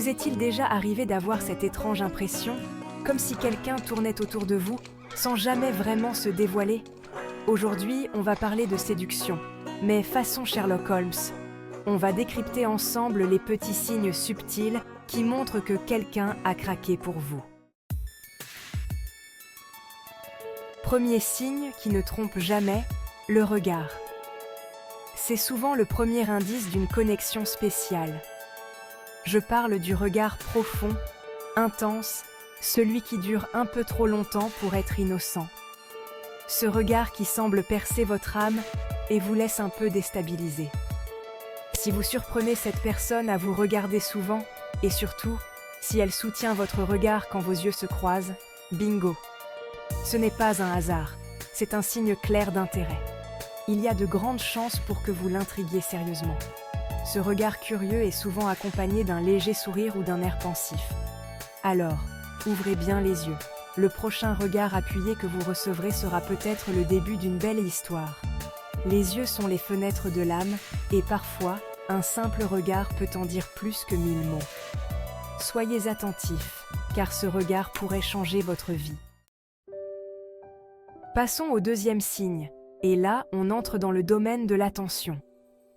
Vous est-il déjà arrivé d'avoir cette étrange impression, comme si quelqu'un tournait autour de vous, sans jamais vraiment se dévoiler? Aujourd'hui, on va parler de séduction, mais façon Sherlock Holmes. On va décrypter ensemble les petits signes subtils qui montrent que quelqu'un a craqué pour vous. Premier signe qui ne trompe jamais, le regard. C'est souvent le premier indice d'une connexion spéciale. Je parle du regard profond, intense, celui qui dure un peu trop longtemps pour être innocent. Ce regard qui semble percer votre âme et vous laisse un peu déstabilisé. Si vous surprenez cette personne à vous regarder souvent, et surtout, si elle soutient votre regard quand vos yeux se croisent, bingo! Ce n'est pas un hasard, c'est un signe clair d'intérêt. Il y a de grandes chances pour que vous l'intriguiez sérieusement. Ce regard curieux est souvent accompagné d'un léger sourire ou d'un air pensif. Alors, ouvrez bien les yeux. Le prochain regard appuyé que vous recevrez sera peut-être le début d'une belle histoire. Les yeux sont les fenêtres de l'âme, et parfois, un simple regard peut en dire plus que 1000 mots. Soyez attentifs, car ce regard pourrait changer votre vie. Passons au deuxième signe, et là, on entre dans le domaine de l'attention.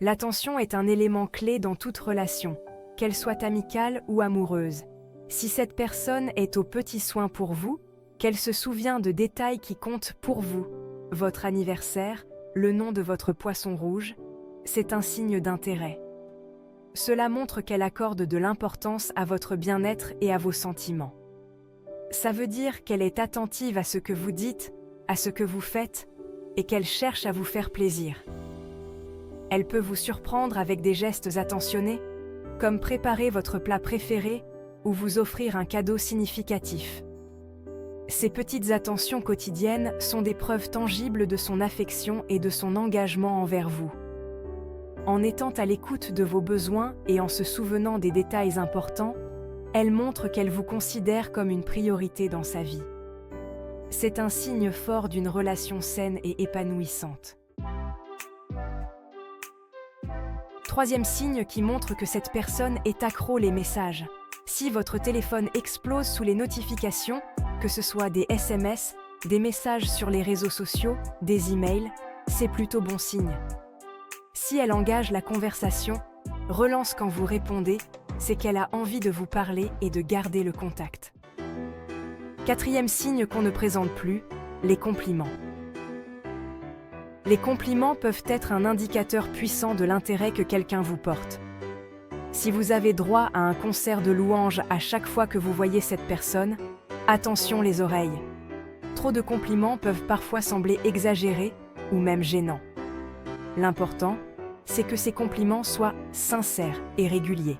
L'attention est un élément clé dans toute relation, qu'elle soit amicale ou amoureuse. Si cette personne est aux petits soins pour vous, qu'elle se souvient de détails qui comptent pour vous, votre anniversaire, le nom de votre poisson rouge, c'est un signe d'intérêt. Cela montre qu'elle accorde de l'importance à votre bien-être et à vos sentiments. Ça veut dire qu'elle est attentive à ce que vous dites, à ce que vous faites, et qu'elle cherche à vous faire plaisir. Elle peut vous surprendre avec des gestes attentionnés, comme préparer votre plat préféré ou vous offrir un cadeau significatif. Ces petites attentions quotidiennes sont des preuves tangibles de son affection et de son engagement envers vous. En étant à l'écoute de vos besoins et en se souvenant des détails importants, elle montre qu'elle vous considère comme une priorité dans sa vie. C'est un signe fort d'une relation saine et épanouissante. Troisième signe qui montre que cette personne est accro les messages. Si votre téléphone explose sous les notifications, que ce soit des SMS, des messages sur les réseaux sociaux, des emails, c'est plutôt bon signe. Si elle engage la conversation, relance quand vous répondez, c'est qu'elle a envie de vous parler et de garder le contact. Quatrième signe qu'on ne présente plus, les compliments. Les compliments peuvent être un indicateur puissant de l'intérêt que quelqu'un vous porte. Si vous avez droit à un concert de louanges à chaque fois que vous voyez cette personne, attention les oreilles. Trop de compliments peuvent parfois sembler exagérés ou même gênants. L'important, c'est que ces compliments soient sincères et réguliers.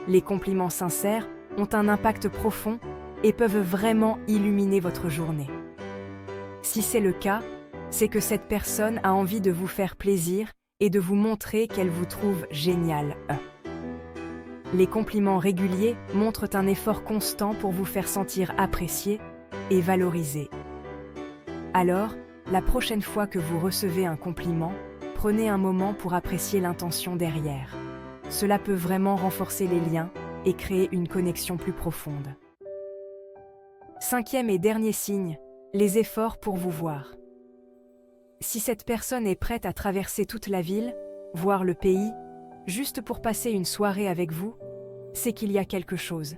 Les compliments sincères ont un impact profond et peuvent vraiment illuminer votre journée. Si c'est le cas, c'est que cette personne a envie de vous faire plaisir et de vous montrer qu'elle vous trouve génial. Les compliments réguliers montrent un effort constant pour vous faire sentir apprécié et valorisé. Alors, la prochaine fois que vous recevez un compliment, prenez un moment pour apprécier l'intention derrière. Cela peut vraiment renforcer les liens et créer une connexion plus profonde. Cinquième et dernier signe, les efforts pour vous voir. Si cette personne est prête à traverser toute la ville, voire le pays, juste pour passer une soirée avec vous, c'est qu'il y a quelque chose.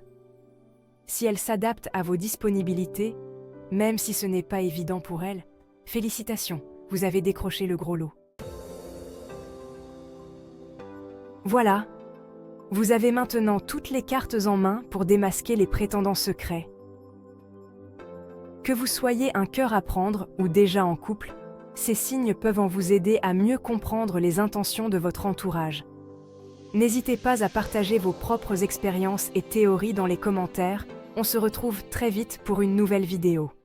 Si elle s'adapte à vos disponibilités, même si ce n'est pas évident pour elle, félicitations, vous avez décroché le gros lot. Voilà, vous avez maintenant toutes les cartes en main pour démasquer les prétendants secrets. Que vous soyez un cœur à prendre ou déjà en couple, ces signes peuvent en vous aider à mieux comprendre les intentions de votre entourage. N'hésitez pas à partager vos propres expériences et théories dans les commentaires. On se retrouve très vite pour une nouvelle vidéo.